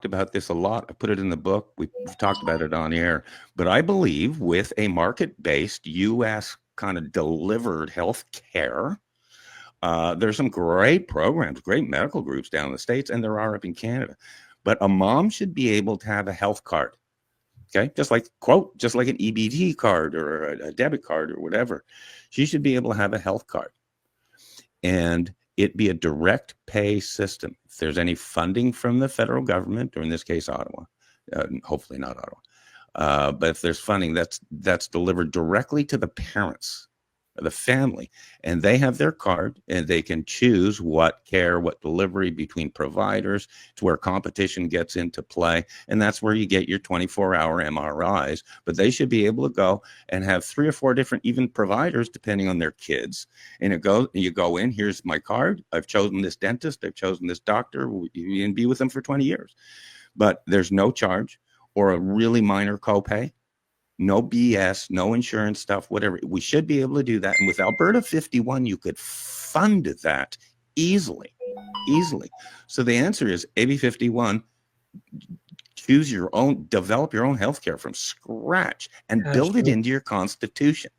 about this a lot. I put it in the book. We've talked about it on air. But I believe with a market-based U.S. kind of delivered health care, there's some great programs, great medical groups down in the States, and there are up in Canada. But a mom should be able to have a health card. Okay, just like an EBT card or a debit card or whatever. She should be able to have a health card, and it be a direct pay system. If there's any funding from the federal government, or in this case, Ottawa, hopefully not Ottawa, but if there's funding, that's delivered directly to the parents, the family, and they have their card, and they can choose what care, what delivery between providers. It's where competition gets into play, and that's where you get your 24-hour MRIs. But they should be able to go and have 3 or 4 different even providers depending on their kids. And you go in, here's my card. I've chosen this dentist. I've chosen this doctor. You can be with them for 20 years. But there's no charge or a really minor copay. No BS, no insurance stuff, whatever. We should be able to do that. And with Alberta 51, you could fund that easily. So the answer is AB 51, choose your own, develop your own healthcare from scratch and build it into your constitution.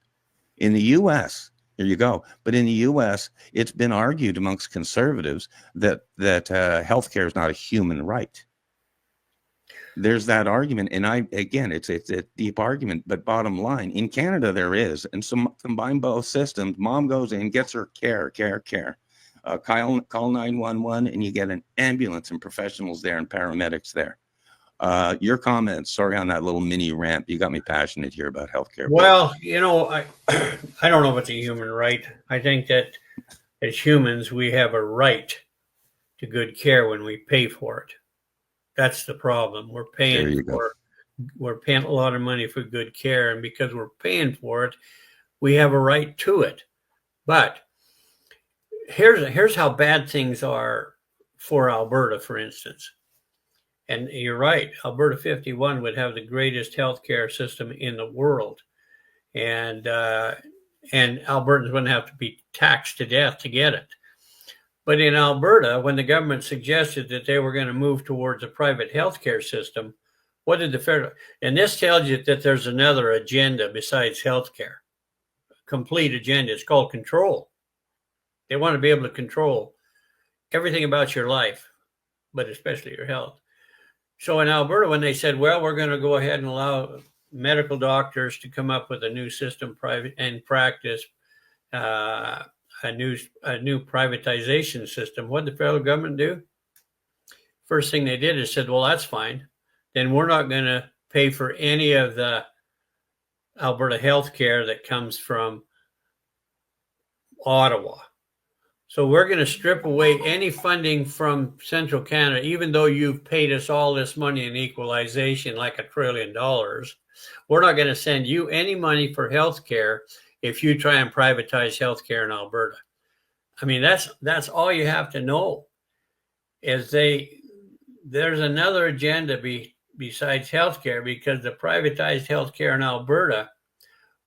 In the U.S., here you go. But in the U.S., it's been argued amongst conservatives that healthcare is not a human right. There's that argument, and it's a deep argument, but bottom line, in Canada there is, and so combine both systems. Mom goes in, gets her care. Call 911, and you get an ambulance and professionals there and paramedics there. Your comments? Sorry on that little mini rant. You got me passionate here about healthcare. Well, I don't know if it's a human right. I think that as humans, we have a right to good care when we pay for it. That's the problem. We're paying a lot of money for good care, and because we're paying for it, we have a right to it. But here's how bad things are for Alberta, for instance. And you're right, Alberta 51 would have the greatest healthcare system in the world, and Albertans wouldn't have to be taxed to death to get it. But in Alberta, when the government suggested that they were going to move towards a private healthcare system, what did the federal? And this tells you that there's another agenda besides healthcare, complete agenda. It's called control. They want to be able to control everything about your life, but especially your health. So in Alberta, when they said, well, we're going to go ahead and allow medical doctors to come up with a new system, private and practice, a new privatization system, what did the federal government do? First thing they did is said, well, that's fine. Then we're not going to pay for any of the Alberta health care that comes from Ottawa. So we're going to strip away any funding from Central Canada, even though you've paid us all this money in equalization, like $1 trillion. We're not going to send you any money for health care if you try and privatize healthcare in Alberta. I mean, that's all you have to know is there's another agenda besides healthcare, because the privatized healthcare in Alberta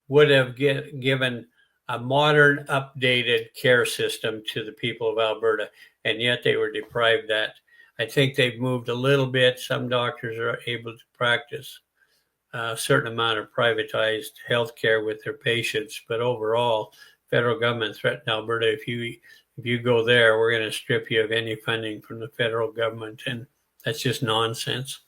would have given a modern, updated care system to the people of Alberta, and yet they were deprived that. I think they've moved a little bit. Some doctors are able to practice a certain amount of privatized health care with their patients, but overall, federal government threatened Alberta, if you go there, we're going to strip you of any funding from the federal government, and that's just nonsense.